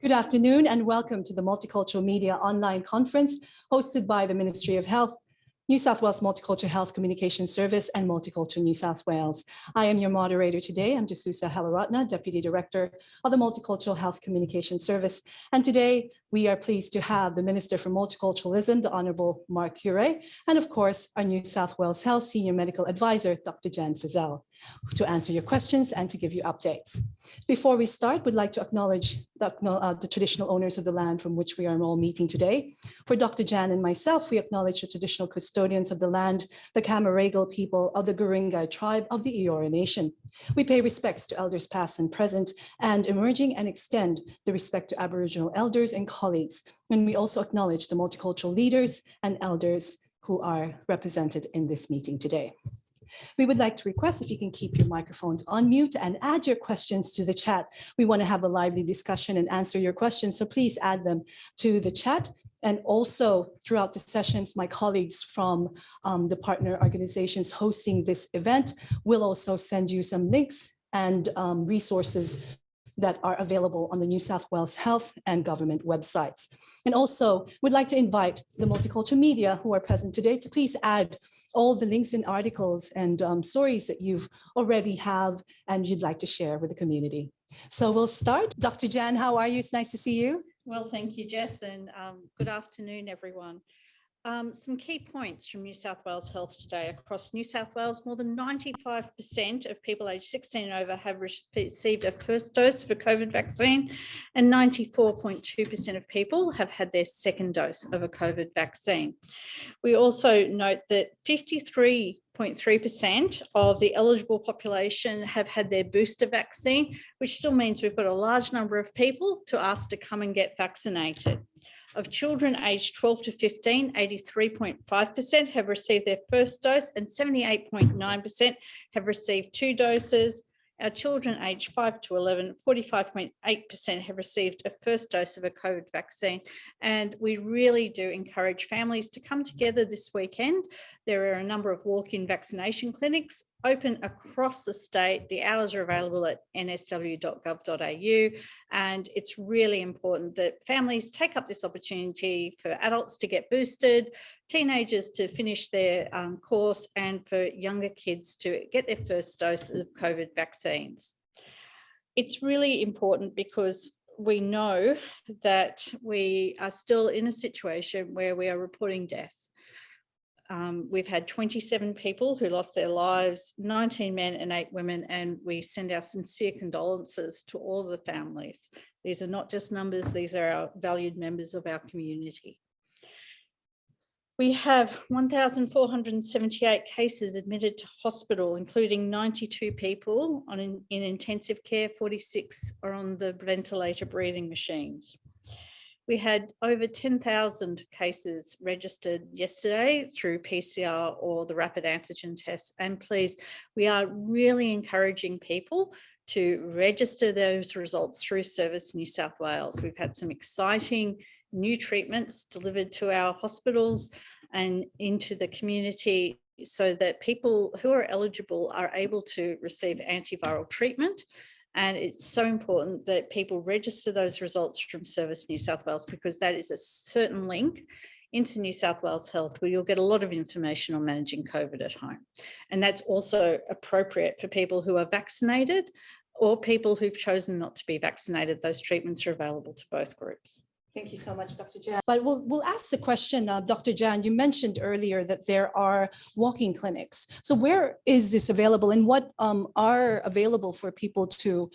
Good afternoon and welcome to the Multicultural Media Online Conference hosted by the Ministry of Health, New South Wales Multicultural Health Communication Service and Multicultural New South Wales. I am your moderator today. I'm Jesusa Helaratne, Deputy Director of the Multicultural Health Communication Service. And today we are pleased to have the Minister for Multiculturalism, the Honourable Mark Coure, and of course, our New South Wales Health Senior Medical Advisor, Dr. Jan Fizzell, to answer your questions and to give you updates. Before we start, we'd like to acknowledge the traditional owners of the land from which we are all meeting today. For Dr. Jan and myself, we acknowledge the traditional custodians of the land, the Camaragal people of the Guringai tribe of the Eora Nation. We pay respects to elders past and present and emerging and extend the respect to Aboriginal elders and colleagues. And we also acknowledge the multicultural leaders and elders who are represented in this meeting today. We would like to request if you can keep your microphones on mute and add your questions to the chat. We want to have a lively discussion and answer your questions, so please add them to the chat. And also throughout the sessions, my colleagues from the partner organizations hosting this event will also send you some links and resources that are available on the New South Wales Health and government websites. And also, we'd like to invite the multicultural media who are present today to please add all the links and articles and stories that you've already have and you'd like to share with the community. So we'll start. Dr. Jan, how are you? It's nice to see you. Well, thank you, Jess, and good afternoon, everyone. Some key points from New South Wales Health today. Across New South Wales, more than 95% of people aged 16 and over have received a first dose of a COVID vaccine, and 94.2% of people have had their second dose of a COVID vaccine. We also note that 53.3% of the eligible population have had their booster vaccine, which still means we've got a large number of people to ask to come and get vaccinated. Of children aged 12 to 15, 83.5% have received their first dose and 78.9% have received 2 doses. Our children aged 5 to 11, 45.8% have received a first dose of a COVID vaccine. And we really do encourage families to come together this weekend. There are a number of walk-in vaccination clinics open across the state. The hours are available at nsw.gov.au. And it's really important that families take up this opportunity for adults to get boosted, teenagers to finish their course, and for younger kids to get their first dose of COVID vaccines. It's really important because we know that we are still in a situation where we are reporting deaths. We've had 27 people who lost their lives, 19 men and 8 women, and we send our sincere condolences to all the families. These are not just numbers, these are our valued members of our community. We have 1,478 cases admitted to hospital, including 92 people in intensive care, 46 are on the ventilator breathing machines. We had over 10,000 cases registered yesterday through PCR or the rapid antigen tests. And please, we are really encouraging people to register those results through Service New South Wales. We've had some exciting new treatments delivered to our hospitals and into the community so that people who are eligible are able to receive antiviral treatment. And it's so important that people register those results from Service New South Wales, because that is a certain link into New South Wales Health where you'll get a lot of information on managing COVID at home. And that's also appropriate for people who are vaccinated or people who've chosen not to be vaccinated. Those treatments are available to both groups. Thank you so much, Dr. Jan. But we'll ask the question, Dr. Jan, you mentioned earlier that there are walk-in clinics. So where is this available and what are available for people to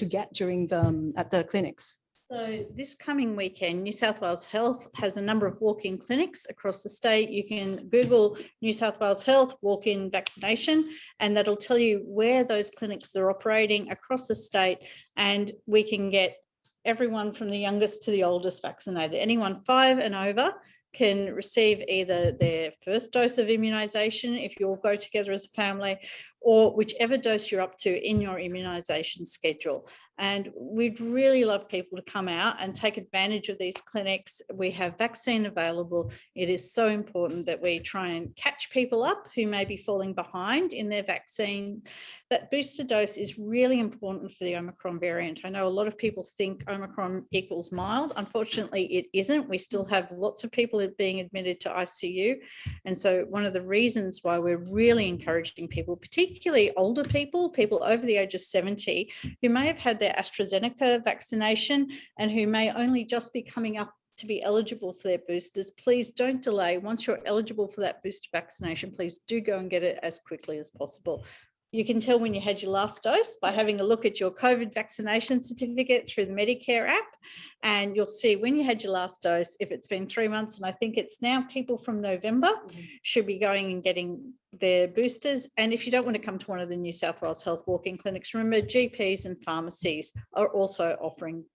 get during at the clinics? So this coming weekend, New South Wales Health has a number of walk-in clinics across the state. You can Google New South Wales Health walk-in vaccination, and that'll tell you where those clinics are operating across the state, and we can get everyone from the youngest to the oldest vaccinated. Anyone 5 and over can receive either their first dose of immunisation if you all go together as a family, or whichever dose you're up to in your immunisation schedule. And we'd really love people to come out and take advantage of these clinics. We have vaccine available. It is so important that we try and catch people up who may be falling behind in their vaccine. That booster dose is really important for the Omicron variant. I know a lot of people think Omicron equals mild. Unfortunately, it isn't. We still have lots of people being admitted to ICU. And so one of the reasons why we're really encouraging people, particularly older people, people over the age of 70, who may have had their AstraZeneca vaccination and who may only just be coming up to be eligible for their boosters, please don't delay. Once you're eligible for that booster vaccination, please do go and get it as quickly as possible. You can tell when you had your last dose by having a look at your COVID vaccination certificate through the Medicare app, and you'll see when you had your last dose, if it's been 3 months, and I think it's now people from November should be going and getting their boosters. And if you don't want to come to one of the New South Wales Health walk-in clinics, remember GPs and pharmacies are also offering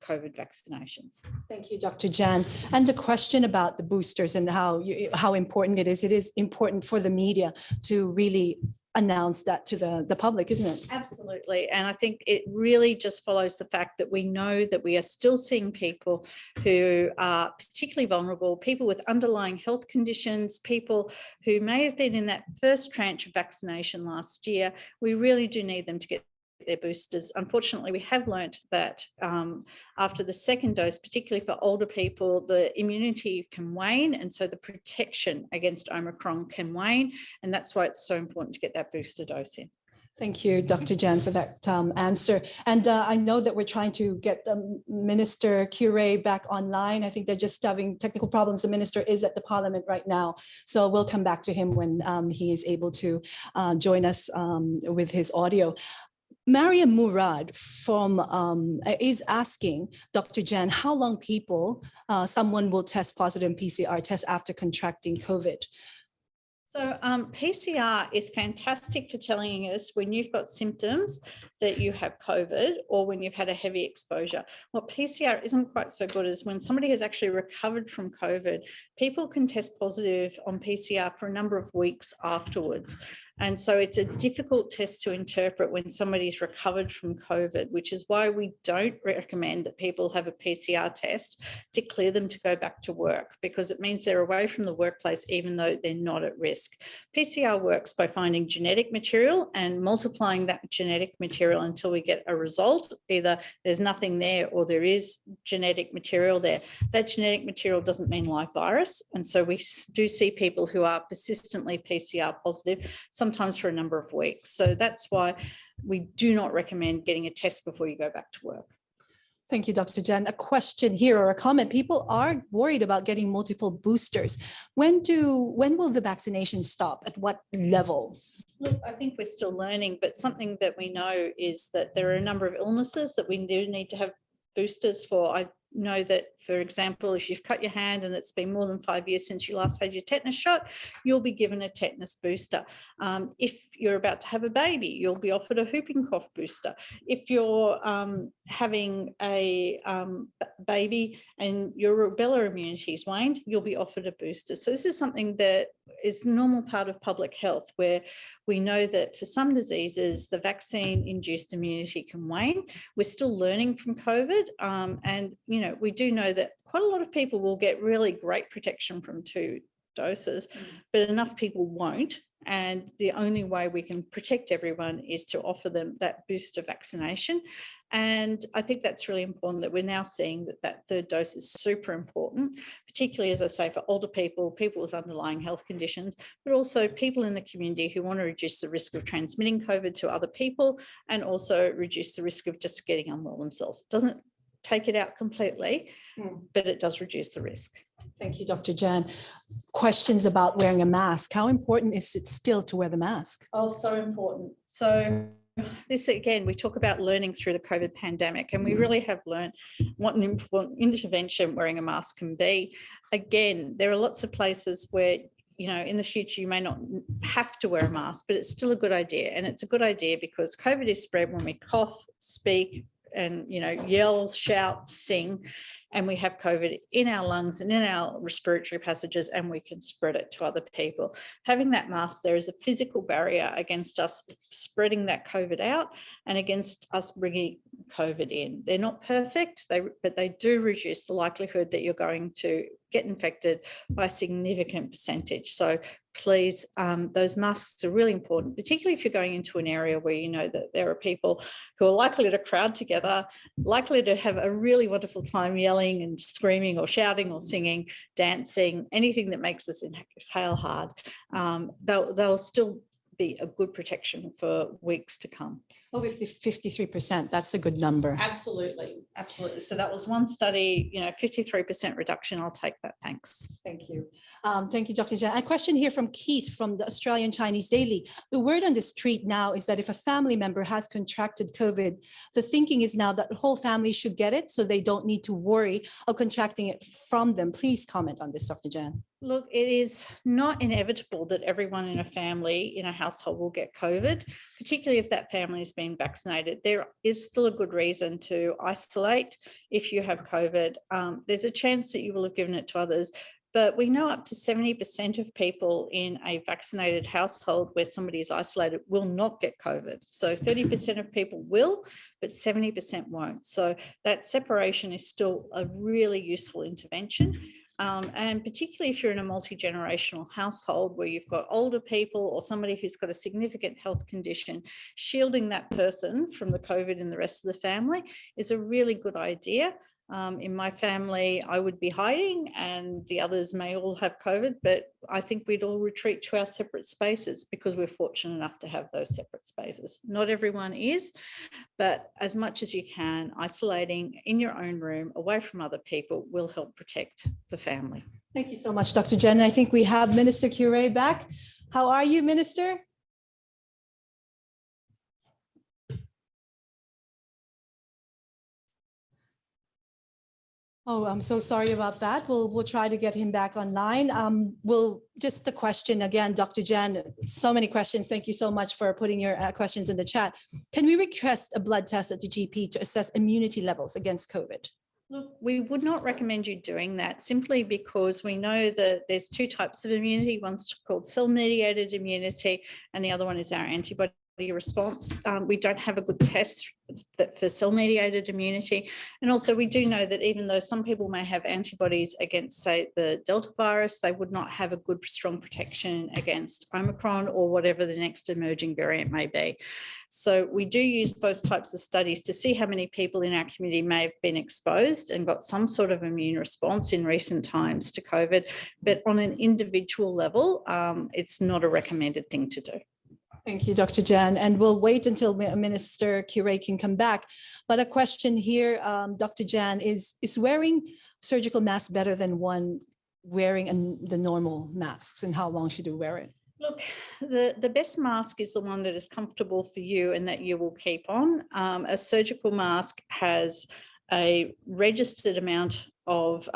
COVID vaccinations. Thank you, Dr. Jan. And the question about the boosters and how important it is important for the media to really announce that to the public, isn't it? Absolutely. And I think it really just follows the fact that we know that we are still seeing people who are particularly vulnerable, people with underlying health conditions, people who may have been in that first tranche of vaccination last year. We really do need them to get their boosters. Unfortunately, we have learnt that after the second dose, particularly for older people, the immunity can wane, and so the protection against Omicron can wane, and that's why it's so important to get that booster dose in. Thank you, Dr. Jan, for that answer. And I know that we're trying to get the Minister Coure back online. I think they're just having technical problems. The Minister is at the Parliament right now, so we'll come back to him when he is able to join us with his audio. Mariam Murad is asking Dr. Jan how long someone will test positive in PCR test after contracting COVID. So PCR is fantastic for telling us when you've got symptoms that you have COVID or when you've had a heavy exposure. What PCR isn't quite so good is when somebody has actually recovered from COVID, people can test positive on PCR for a number of weeks afterwards. And so it's a difficult test to interpret when somebody's recovered from COVID, which is why we don't recommend that people have a PCR test to clear them to go back to work, because it means they're away from the workplace even though they're not at risk. PCR works by finding genetic material and multiplying that genetic material until we get a result. Either there's nothing there or there is genetic material there. That genetic material doesn't mean live virus. And so we do see people who are persistently PCR positive, sometimes for a number of weeks. So that's why we do not recommend getting a test before you go back to work. Thank you, Dr. Jan. A question here or a comment. People are worried about getting multiple boosters. When will the vaccination stop? At what level? Look, I think we're still learning, but something that we know is that there are a number of illnesses that we do need to have boosters for. I know that, for example, if you've cut your hand and it's been more than 5 years since you last had your tetanus shot, you'll be given a tetanus booster. If you're about to have a baby, you'll be offered a whooping cough booster. If you're having a baby and your rubella immunity is waned, you'll be offered a booster. So this is something that is a normal part of public health, where we know that for some diseases, the vaccine-induced immunity can wane. We're still learning from COVID, and we do know that quite a lot of people will get really great protection from 2 doses, but enough people won't. And the only way we can protect everyone is to offer them that booster vaccination. And I think that's really important, that we're now seeing that 3rd dose is super important, particularly, as I say, for older people, people with underlying health conditions, but also people in the community who want to reduce the risk of transmitting COVID to other people and also reduce the risk of just getting unwell themselves. It doesn't take it out completely, but it does reduce the risk. Thank you, Dr. Jan. Questions about wearing a mask. How important is it still to wear the mask? Oh, so important. So this, again, we talk about learning through the COVID pandemic, and we really have learned what an important intervention wearing a mask can be. Again, there are lots of places where in the future, you may not have to wear a mask, but it's still a good idea. And it's a good idea because COVID is spread when we cough, speak, and, you know, yell, shout, sing, and we have COVID in our lungs and in our respiratory passages, and we can spread it to other people. Having that mask there is a physical barrier against us spreading that COVID out and against us bringing COVID in. They're not perfect, but they do reduce the likelihood that you're going to get infected by a significant percentage. So please, those masks are really important, particularly if you're going into an area where you know that there are people who are likely to crowd together, likely to have a really wonderful time yelling and screaming or shouting or singing, dancing, anything that makes us exhale hard. They'll still be a good protection for weeks to come. Over 53%, that's a good number. Absolutely, absolutely. So that was one study, you know, 53% reduction. I'll take that, thanks. Thank you. Thank you, Dr. Jan. A question here from Keith from the Australian Chinese Daily. The word on the street now is that if a family member has contracted COVID, the thinking is now that the whole family should get it, so they don't need to worry of contracting it from them. Please comment on this, Dr. Jan. Look, it is not inevitable that everyone in a family, in a household, will get COVID, particularly if that family has been vaccinated. There is still a good reason to isolate if you have COVID. There's a chance that you will have given it to others, but we know up to 70% of people in a vaccinated household where somebody is isolated will not get COVID. So 30% of people will, but 70% won't. So that separation is still a really useful intervention. And particularly if you're in a multi-generational household where you've got older people or somebody who's got a significant health condition, shielding that person from the COVID in the rest of the family is a really good idea. In my family, I would be hiding and the others may all have COVID, but I think we'd all retreat to our separate spaces because we're fortunate enough to have those separate spaces. Not everyone is, but as much as you can, isolating in your own room away from other people will help protect the family. Thank you so much, Dr. Jen. I think we have Minister Coure back. How are you, Minister? Oh, I'm so sorry about that. We'll try to get him back online. Just a question again, Dr. Jan, so many questions. Thank you so much for putting your questions in the chat. Can we request a blood test at the GP to assess immunity levels against COVID? Look, we would not recommend you doing that simply because we know that there's two types of immunity. One's called cell-mediated immunity and the other one is our antibody response. We don't have a good test for cell-mediated immunity. And also we do know that even though some people may have antibodies against, say, the Delta virus, they would not have a good, strong protection against Omicron or whatever the next emerging variant may be. So we do use those types of studies to see how many people in our community may have been exposed and got some sort of immune response in recent times to COVID. But on an individual level, it's not a recommended thing to do. Thank you, Dr. Jan. And we'll wait until Minister Coure can come back. But a question here, Dr. Jan, is wearing surgical masks better than one wearing the normal masks? And how long should you wear it? Look, the best mask is the one that is comfortable for you and that you will keep on. A surgical mask has a registered amount of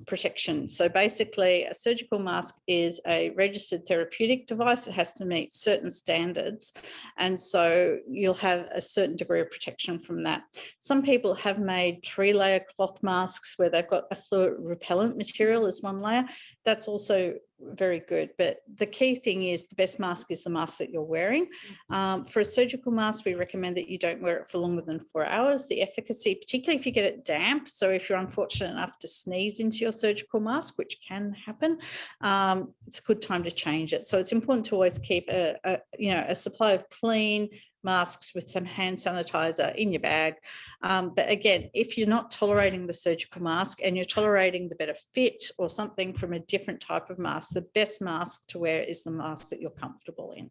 protection. So basically a surgical mask is a registered therapeutic device. It has to meet certain standards. And so you'll have a certain degree of protection from that. Some people have made 3-layer cloth masks where they've got a fluid repellent material as one layer. That's also very good. But the key thing is the best mask is the mask that you're wearing. For a surgical mask, we recommend that you don't wear it for longer than 4 hours. The efficacy, particularly if you get it damp, so if you're unfortunate enough to sneeze into your surgical mask, which can happen, it's a good time to change it. So it's important to always keep a supply of clean masks with some hand sanitizer in your bag. But again, if you're not tolerating the surgical mask and you're tolerating the better fit or something from a different type of mask, the best mask to wear is the mask that you're comfortable in.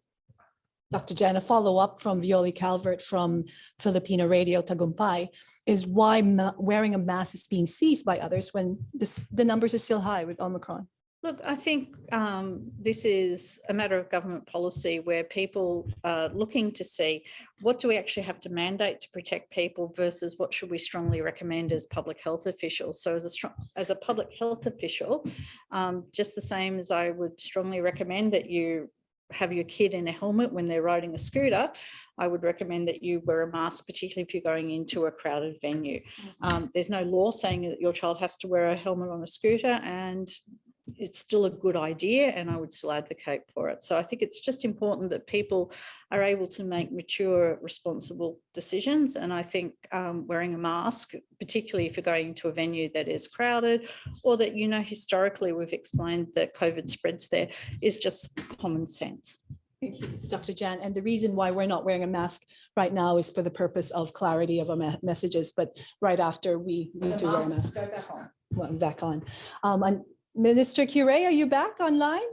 Dr. Jan, a follow-up from Violi Calvert from Filipino Radio Tagumpay is why wearing a mask is being seized by others when the numbers are still high with Omicron. Look, I think this is a matter of government policy where people are looking to see what do we actually have to mandate to protect people versus what should we strongly recommend as public health officials. So as a public health official, just the same as I would strongly recommend that you have your kid in a helmet when they're riding a scooter, I would recommend that you wear a mask, particularly if you're going into a crowded venue. There's no law saying that your child has to wear a helmet on a scooter, and it's still a good idea, and I would still advocate for it. So I think it's just important that people are able to make mature, responsible decisions. And I think wearing a mask, particularly if you're going into a venue that is crowded, or that, you know, historically we've explained that COVID spreads there, is just common sense. Thank you, Dr. Jan. And the reason why we're not wearing a mask right now is for the purpose of clarity of our messages. But right after we do wear a mask. Go back on. Well, back on. And Minister Coure, are you back online?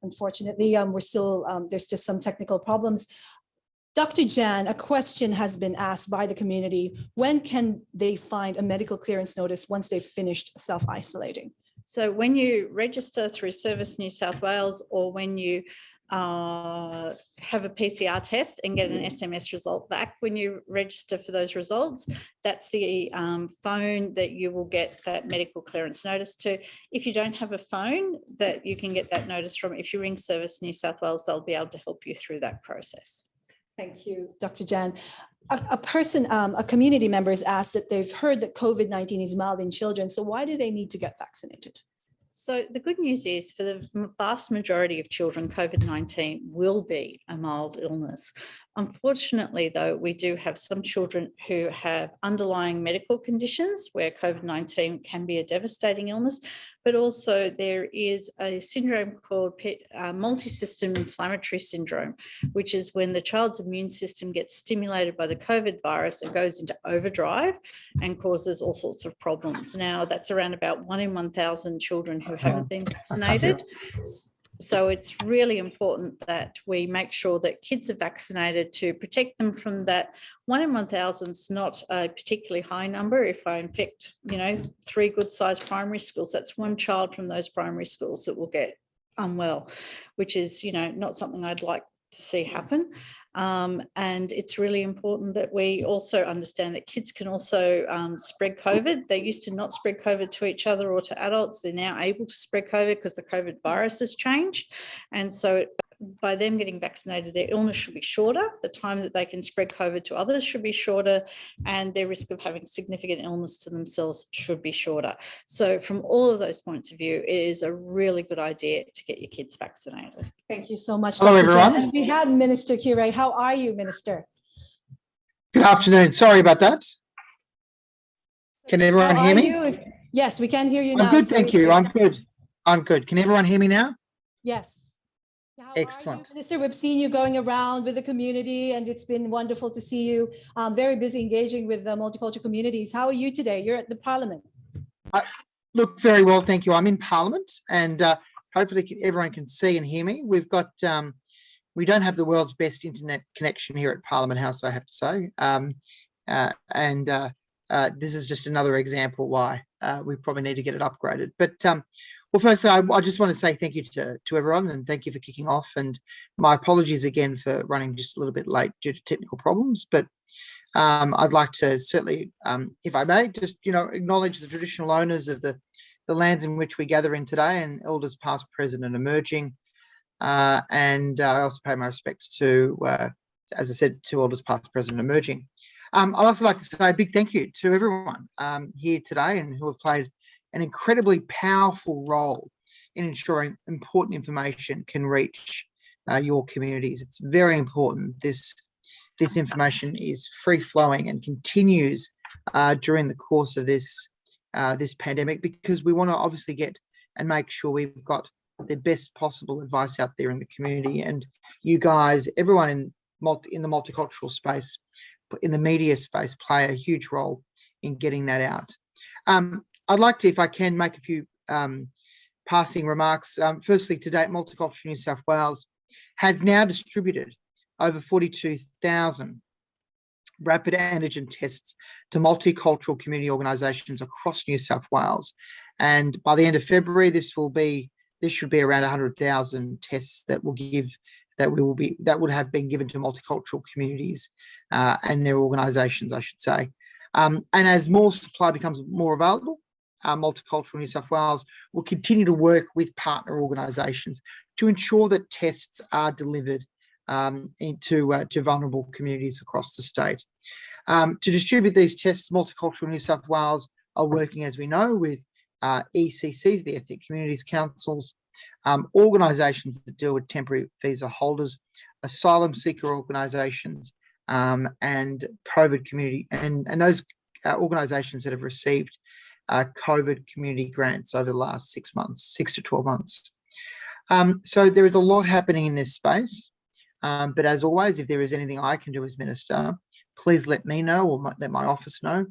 Unfortunately, we're still, there's just some technical problems. Dr. Jan, a question has been asked by the community. When can they find a medical clearance notice once they've finished self-isolating? So when you register through Service New South Wales, or when you have a PCR test and get an SMS result back, when you register for those results, that's the phone that you will get that medical clearance notice to. If you don't have a phone that you can get that notice from, if you ring Service New South Wales, they'll be able to help you through that process. Thank you, Dr. Jan. A community member has asked that they've heard that COVID-19 is mild in children, so why do they need to get vaccinated? So the good news is, for the vast majority of children, COVID-19 will be a mild illness. Unfortunately, though, we do have some children who have underlying medical conditions where COVID-19 can be a devastating illness, but also there is a syndrome called multi-system inflammatory syndrome, which is when the child's immune system gets stimulated by the COVID virus and goes into overdrive and causes all sorts of problems. Now, that's around about 1 in 1,000 children who haven't been vaccinated. So it's really important that we make sure that kids are vaccinated to protect them from that. 1 in 1,000 is not a particularly high number. If I infect, 3 good sized primary schools, that's 1 child from those primary schools that will get unwell, which is, not something I'd like to see happen. And it's really important that we also understand that kids can also spread COVID. They used to not spread COVID to each other or to adults. They're now able to spread COVID because the COVID virus has changed. And so by them getting vaccinated, their illness should be shorter. The time that they can spread COVID to others should be shorter, and their risk of having significant illness to themselves should be shorter. So from all of those points of view, it is a really good idea to get your kids vaccinated. Thank you so much, Hello, Dr. everyone. Jan. And we have Minister Coure. How are you, Minister? Good afternoon. Sorry about that. Can everyone How hear are me? you? Yes, we can hear you I'm now. good, It's very thank you. clear. I'm good. I'm good. Can everyone hear me now? Yes. How Excellent. are you, Minister? We've seen you going around with the community, and it's been wonderful to see you. Very busy engaging with the multicultural communities. How are you today? You're at the Parliament. Look, very well, thank you. I'm in Parliament, and hopefully everyone can see and hear me. We've got, we don't have the world's best internet connection here at Parliament House, I have to say. This is just another example why we probably need to get it upgraded. But well, firstly, I just want to say thank you to everyone, and thank you for kicking off. And my apologies again for running just a little bit late due to technical problems. But I'd like to certainly, if I may, just acknowledge the traditional owners of the lands in which we gather in today, and elders past, present, and emerging. And I also pay my respects to, as I said, to elders past, present, and emerging. I'd also like to say a big thank you to everyone here today, and who have played an incredibly powerful role in ensuring important information can reach your communities. It's very important this information is free flowing and continues during the course of this pandemic, because we want to obviously get and make sure we've got the best possible advice out there in the community. And you guys, everyone in the multicultural space, in the media space, play a huge role in getting that out. I'd like to, if I can, make a few passing remarks. Firstly, to date, Multicultural New South Wales has now distributed over 42,000 rapid antigen tests to multicultural community organisations across New South Wales. And by the end of February, this should be around 100,000 tests that would have been given to multicultural communities and their organisations, I should say. And as more supply becomes more available, Multicultural New South Wales will continue to work with partner organisations to ensure that tests are delivered to vulnerable communities across the state. To distribute these tests, Multicultural New South Wales are working, as we know, with ECCs, the Ethnic Communities Councils, organisations that deal with temporary visa holders, asylum seeker organisations, and COVID community, and those organisations that have received COVID community grants over the last 6 months, 6 to 12 months. So there is a lot happening in this space. But as always, if there is anything I can do as Minister, please let me know or let my office know.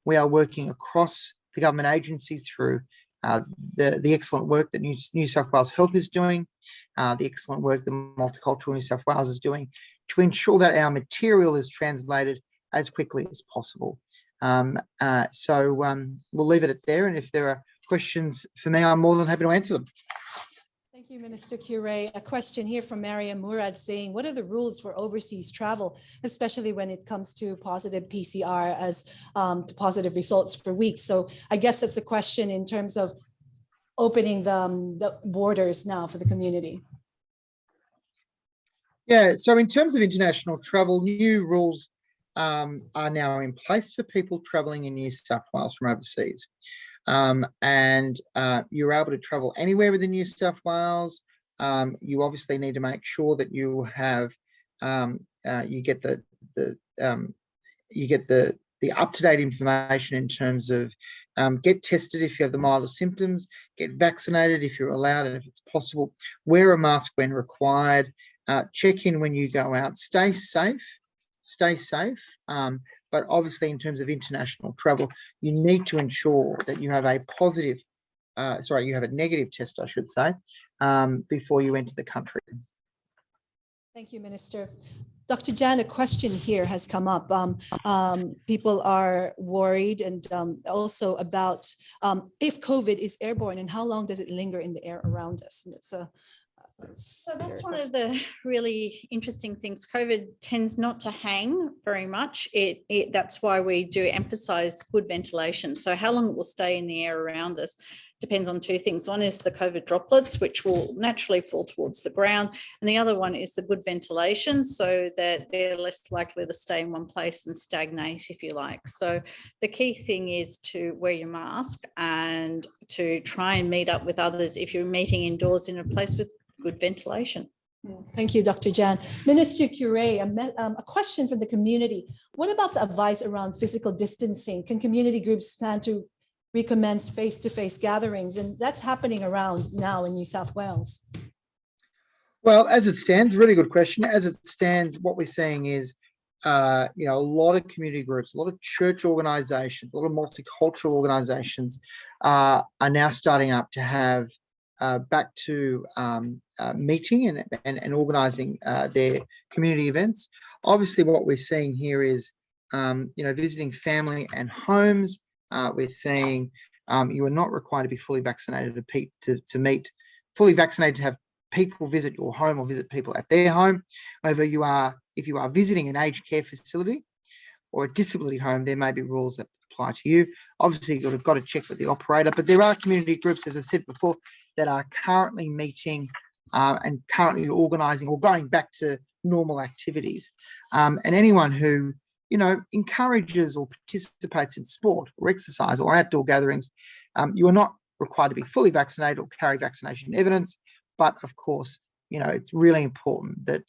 We are working across the government agencies through the excellent work that New South Wales Health is doing, the excellent work that Multicultural New South Wales is doing to ensure that our material is translated as quickly as possible. So we'll leave it at there. And if there are questions for me, I'm more than happy to answer them. Thank you, Minister Coure. A question here from Mariam Murad saying, what are the rules for overseas travel, especially when it comes to positive PCR as to positive results for weeks? So I guess that's a question in terms of opening the borders now for the community. Yeah, so in terms of international travel, new rules are now in place for people travelling in New South Wales from overseas. And you're able to travel anywhere within New South Wales. You obviously need to make sure that you have you get the up-to-date information in terms of get tested if you have the mildest symptoms, get vaccinated if you're allowed and if it's possible, wear a mask when required, check in when you go out, stay safe. But obviously, in terms of international travel, you need to ensure that you have a positive, you have a negative test, I should say, before you enter the country. Thank you, Minister. Dr. Jan, a question here has come up. People are worried and also about if COVID is airborne and how long does it linger in the air around us? And it's a So that's one of the really interesting things. COVID tends not to hang very much. That's why we do emphasize good ventilation. So how long it will stay in the air around us depends on two things. One is the COVID droplets, which will naturally fall towards the ground. And the other one is the good ventilation, so that they're less likely to stay in one place and stagnate, if you like. So the key thing is to wear your mask and to try and meet up with others if you're meeting indoors in a place with good ventilation. Thank you, Dr. Jan. Minister Coure, a question from the community. What about the advice around physical distancing? Can community groups plan to recommence face-to-face gatherings? And that's happening around now in New South Wales. Well, as it stands, really good question. As it stands, what we're seeing is, a lot of community groups, a lot of church organisations, a lot of multicultural organisations are now starting up to have back to meeting and organising their community events. Obviously, what we're seeing here is, visiting family and homes. We're seeing you are not required to be fully vaccinated to meet, fully vaccinated to have people visit your home or visit people at their home. However, if you are visiting an aged care facility or a disability home, there may be rules that apply to you. Obviously, you've got to check with the operator, but there are community groups, as I said before, that are currently meeting and currently organising or going back to normal activities. And anyone who, encourages or participates in sport or exercise or outdoor gatherings, you are not required to be fully vaccinated or carry vaccination evidence. But of course, it's really important that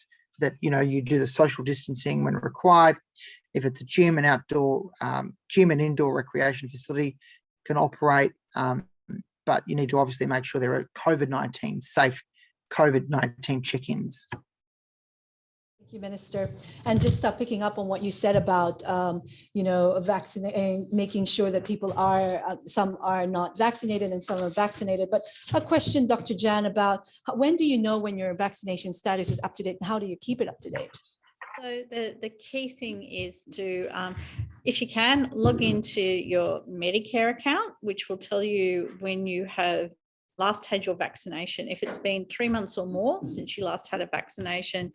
you do the social distancing when required. If it's a gym, an outdoor gym and indoor recreation facility can operate, but you need to obviously make sure there are COVID-19 safe COVID-19 check-ins. Thank you, Minister. And just picking up on what you said about, vaccinating, making sure that people some are not vaccinated and some are vaccinated. But a question, Dr. Jan, about when do you know when your vaccination status is up to date and how do you keep it up to date? So the key thing is to, if you can, log into your Medicare account, which will tell you when you have last had your vaccination. If it's been 3 months or more since you last had a vaccination,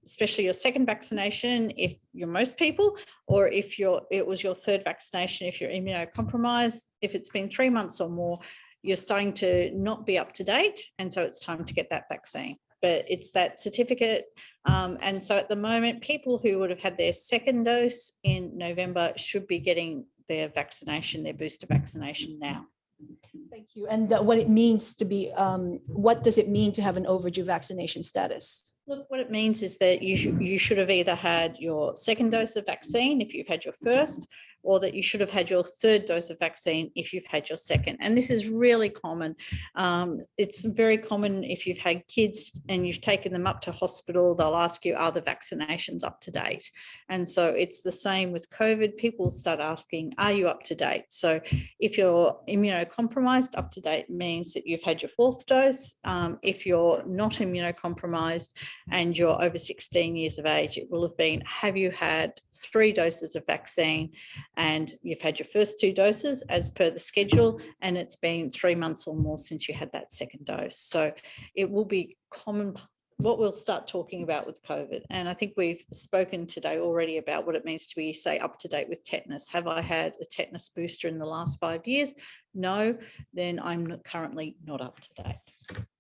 especially your second vaccination, if you're most people, or if it was your third vaccination, if you're immunocompromised, if it's been 3 months or more, you're starting to not be up to date. And so it's time to get that vaccine. But it's that certificate. And so at the moment, people who would have had their second dose in November should be getting their vaccination, their booster vaccination now. Thank you. And what it means to be, what does it mean to have an overdue vaccination status? Look, what it means is that you should have either had your second dose of vaccine if you've had your first, or that you should have had your third dose of vaccine if you've had your second. And this is really common. It's very common if you've had kids and you've taken them up to hospital, they'll ask you, are the vaccinations up to date? And so it's the same with COVID. People start asking, are you up to date? So if you're immunocompromised, up to date means that you've had your fourth dose. If you're not immunocompromised and you're over 16 years of age, it will have been, have you had 3 doses of vaccine and you've had your first 2 doses as per the schedule, and it's been 3 months or more since you had that second dose. So it will be common, what we'll start talking about with COVID. And I think we've spoken today already about what it means to be, say, up to date with tetanus. Have I had a tetanus booster in the last 5 years? No, then I'm currently not up to date.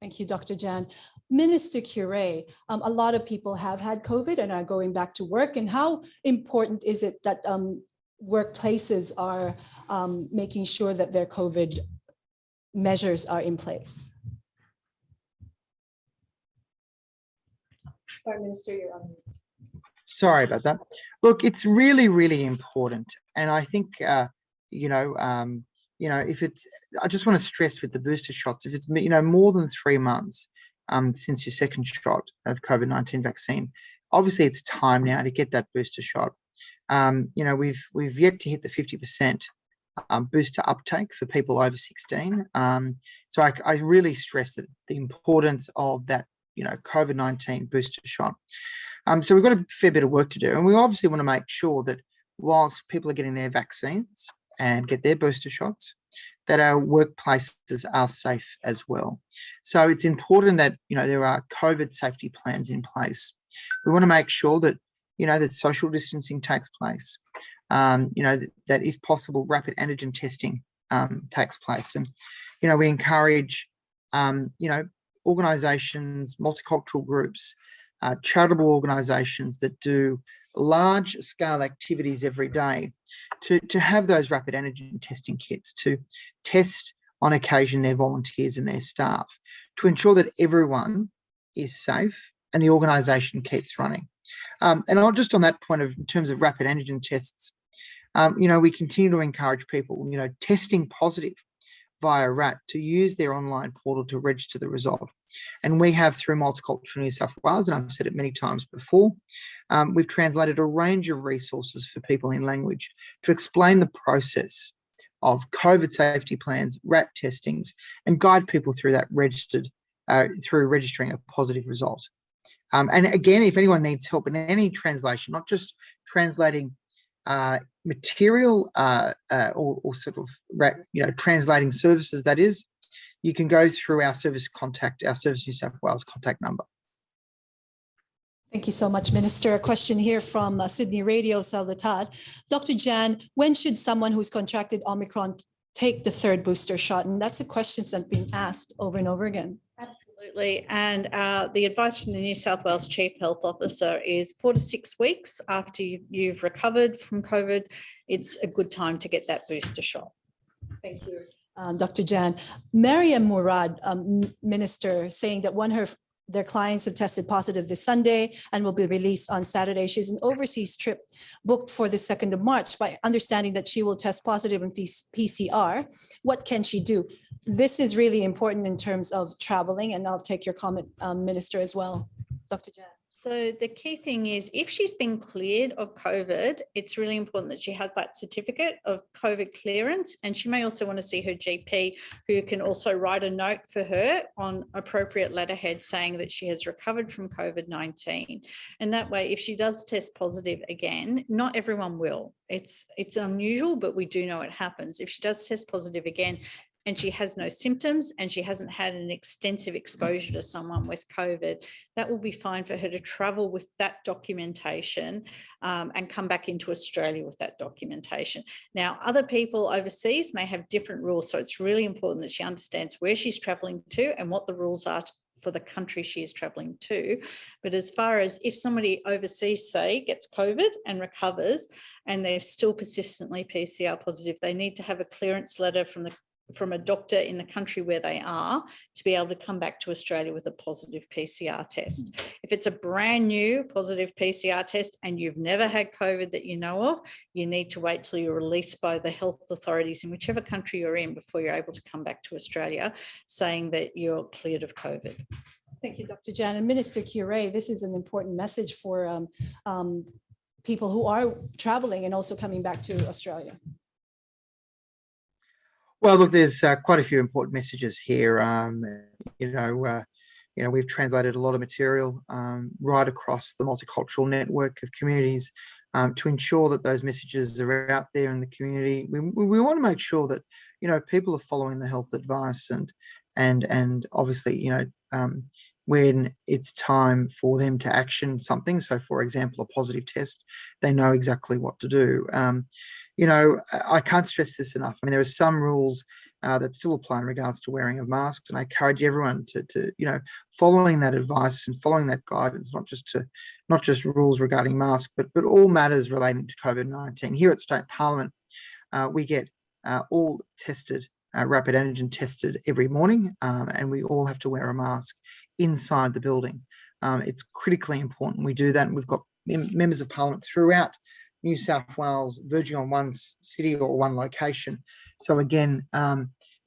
Thank you, Dr. Jan. Minister Coure, a lot of people have had COVID and are going back to work. And how important is it that workplaces are making sure that their COVID measures are in place? Sorry, Minister, you're on mute. Sorry about that. Look, it's really, really important. And I think, if it's, I just want to stress with the booster shots, if it's, more than 3 months since your second shot of COVID-19 vaccine, obviously it's time now to get that booster shot. We've yet to hit the 50% booster uptake for people over 16. So I really stress that the importance of that, COVID-19 booster shot. So we've got a fair bit of work to do, and we obviously want to make sure that whilst people are getting their vaccines and get their booster shots, that our workplaces are safe as well. So it's important that, there are COVID safety plans in place. We want to make sure that, that social distancing takes place, that if possible, rapid antigen testing takes place. And, we encourage, organisations, multicultural groups, charitable organisations that do large scale activities every day to have those rapid antigen testing kits, to test on occasion their volunteers and their staff, to ensure that everyone is safe and the organisation keeps running. And I'll just on that point in terms of rapid antigen tests, we continue to encourage people, testing positive via RAT to use their online portal to register the result. And we have, through Multicultural New South Wales, and I've said it many times before, we've translated a range of resources for people in language to explain the process of COVID safety plans, RAT testings, and guide people through that through registering a positive result. And again, if anyone needs help in any translation, not just translating material or sort of, translating services, that is, you can go through our Service New South Wales contact number. Thank you so much, Minister. A question here from Sydney Radio, Salvatad. Dr. Jan, when should someone who's contracted Omicron take the third booster shot? And that's a question that's been asked over and over again. Absolutely. And the advice from the New South Wales Chief Health Officer is 4 to 6 weeks after you've recovered from COVID, it's a good time to get that booster shot. Thank you, Dr. Jan. Mariam Murad, Minister, saying that their clients have tested positive this Sunday and will be released on Saturday. She has an overseas trip booked for the 2nd of March. By understanding that she will test positive in PCR, what can she do? This is really important in terms of traveling, and I'll take your comment, Minister, as well. Dr. Jan. So the key thing is, if she's been cleared of COVID, it's really important that she has that certificate of COVID clearance, and she may also want to see her GP, who can also write a note for her on appropriate letterhead saying that she has recovered from COVID-19. And that way, if she does test positive again, not everyone will. It's unusual, but we do know it happens. If she does test positive again, and she has no symptoms and she hasn't had an extensive exposure to someone with COVID, that will be fine for her to travel with that documentation and come back into Australia with that documentation. Now, other people overseas may have different rules, so it's really important that she understands where she's traveling to and what the rules are for the country she is traveling to. But as far as if somebody overseas, say, gets COVID and recovers and they're still persistently PCR positive, they need to have a clearance letter from a doctor in the country where they are to be able to come back to Australia with a positive PCR test. If it's a brand new positive PCR test and you've never had COVID that you know of, you need to wait till you're released by the health authorities in whichever country you're in before you're able to come back to Australia saying that you're cleared of COVID. Thank you, Dr. Jan. And Minister Coure, this is an important message for people who are traveling and also coming back to Australia. Well, look, there's quite a few important messages here. We've translated a lot of material right across the multicultural network of communities to ensure that those messages are out there in the community. We want to make sure that people are following the health advice and obviously when it's time for them to action something. So, for example, a positive test, they know exactly what to do. I can't stress this enough. I mean, there are some rules that still apply in regards to wearing of masks, and I encourage everyone to following that advice and following that guidance, not just rules regarding masks, but all matters relating to COVID-19. Here at State Parliament, we get all tested, rapid antigen tested every morning, and we all have to wear a mask inside the building. It's critically important we do that, and we've got members of Parliament throughout New South Wales verging on one city or one location. So again,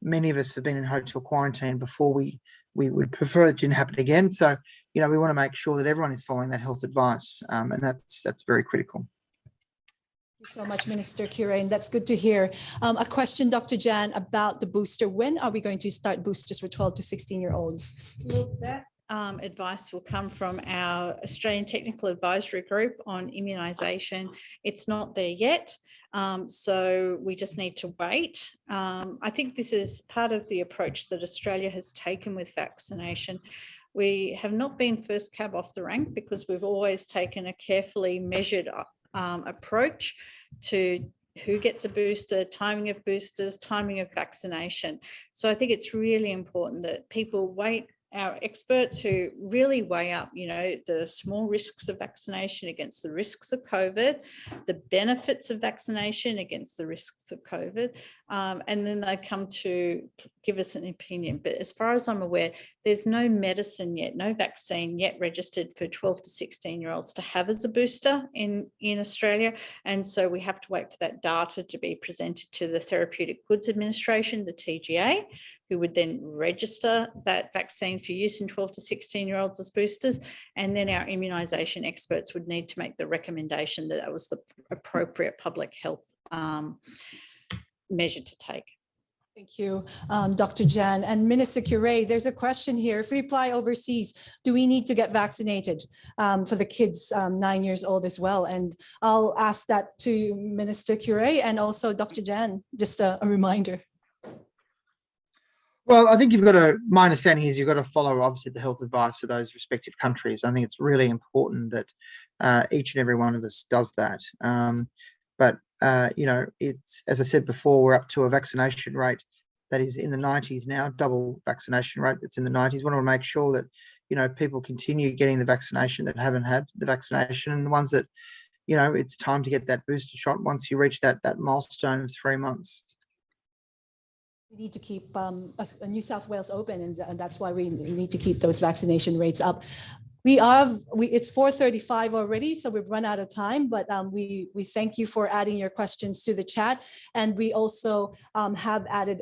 many of us have been in hotel quarantine before. We would prefer it didn't happen again. So, we want to make sure that everyone is following that health advice, and that's very critical. Thank you so much, Minister Coure, and that's good to hear. A question, Dr. Jan, about the booster. When are we going to start boosters for 12 to 16-year-olds? Look, that advice will come from our Australian Technical Advisory Group on immunisation. It's not there yet, so we just need to wait. I think this is part of the approach that Australia has taken with vaccination. We have not been first cab off the rank because we've always taken a carefully measured approach to who gets a booster, timing of boosters, timing of vaccination. So I think it's really important that people wait. Our experts who really weigh up, the small risks of vaccination against the risks of COVID, the benefits of vaccination against the risks of COVID, and then they come to give us an opinion. But as far as I'm aware, there's no medicine yet, no vaccine yet registered for 12 to 16-year-olds to have as a booster in Australia. And so we have to wait for that data to be presented to the Therapeutic Goods Administration, the TGA, who would then register that vaccine for use in 12 to 16-year-olds as boosters. And then our immunisation experts would need to make the recommendation that that was the appropriate public health measure to take. Thank you, Dr. Jan. And Minister Coure, there's a question here. If we apply overseas, do we need to get vaccinated for the kids 9 years old as well? And I'll ask that to Minister Coure and also Dr. Jan, just a reminder. Well, I think my understanding is you've got to follow obviously the health advice of those respective countries. I think it's really important that each and every one of us does that. But it's, as I said before, we're up to a vaccination rate that is in the 90s now, double vaccination rate that's in the 90s. We want to make sure that, people continue getting the vaccination that haven't had the vaccination, and the ones that, it's time to get that booster shot once you reach that milestone of 3 months. We need to keep New South Wales open, and that's why we need to keep those vaccination rates up. It's 4:35 already, so we've run out of time, but we thank you for adding your questions to the chat. And we also have added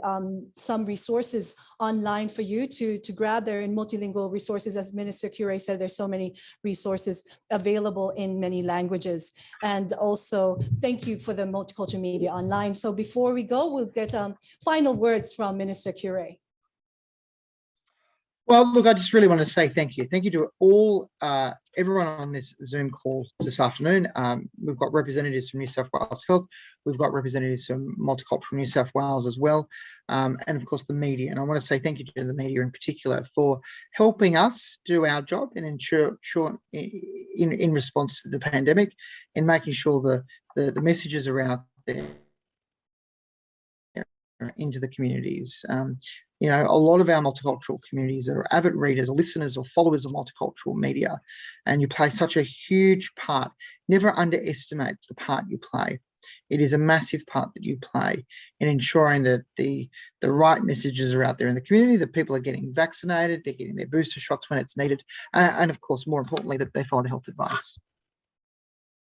some resources online for you to grab. They're in multilingual resources. As Minister Coure said, there's so many resources available in many languages. And also thank you for the Multicultural Media Online. So before we go, we'll get final words from Minister Coure. Well, look, I just really want to say thank you. Thank you to all, everyone on this Zoom call this afternoon. We've got representatives from New South Wales Health. We've got representatives from Multicultural New South Wales as well. And of course, the media. And I want to say thank you to the media in particular for helping us do our job and ensure in response to the pandemic, and making sure the messages are out there into the communities. You know, a lot of our multicultural communities are avid readers or listeners or followers of multicultural media, and you play such a huge part. Never underestimate the part you play. It is a massive part that you play in ensuring that the right messages are out there in the community, that people are getting vaccinated, they're getting their booster shots when it's needed, and of course, more importantly, that they follow health advice.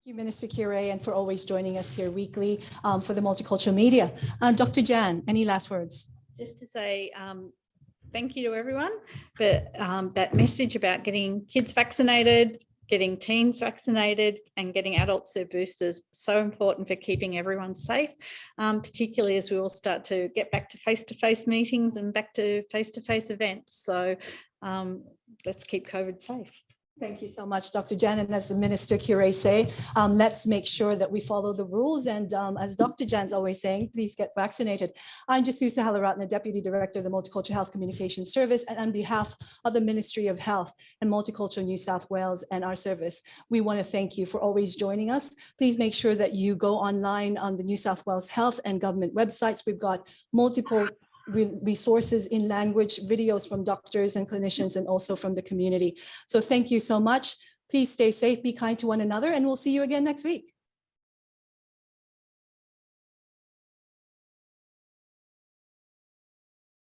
Thank you, Minister Coure, and for always joining us here weekly for the multicultural media. Dr. Jan, any last words? Just to say thank you to everyone, but that message about getting kids vaccinated, getting teens vaccinated, and getting adults their boosters, so important for keeping everyone safe, particularly as we all start to get back to face-to-face meetings and back to face-to-face events. So let's keep COVID safe. Thank you so much, Dr. Jan. And as the Minister Coure say, let's make sure that we follow the rules. And as Dr. Jan's always saying, please get vaccinated. I'm Jesusa Helaratne, Deputy Director of the Multicultural Health Communication Service. And on behalf of the Ministry of Health and Multicultural New South Wales and our service, we want to thank you for always joining us. Please make sure that you go online on the New South Wales Health and government websites. We've got multiple resources in language, videos from doctors and clinicians, and also from the community. So thank you so much. Please stay safe, be kind to one another, and we'll see you again next week.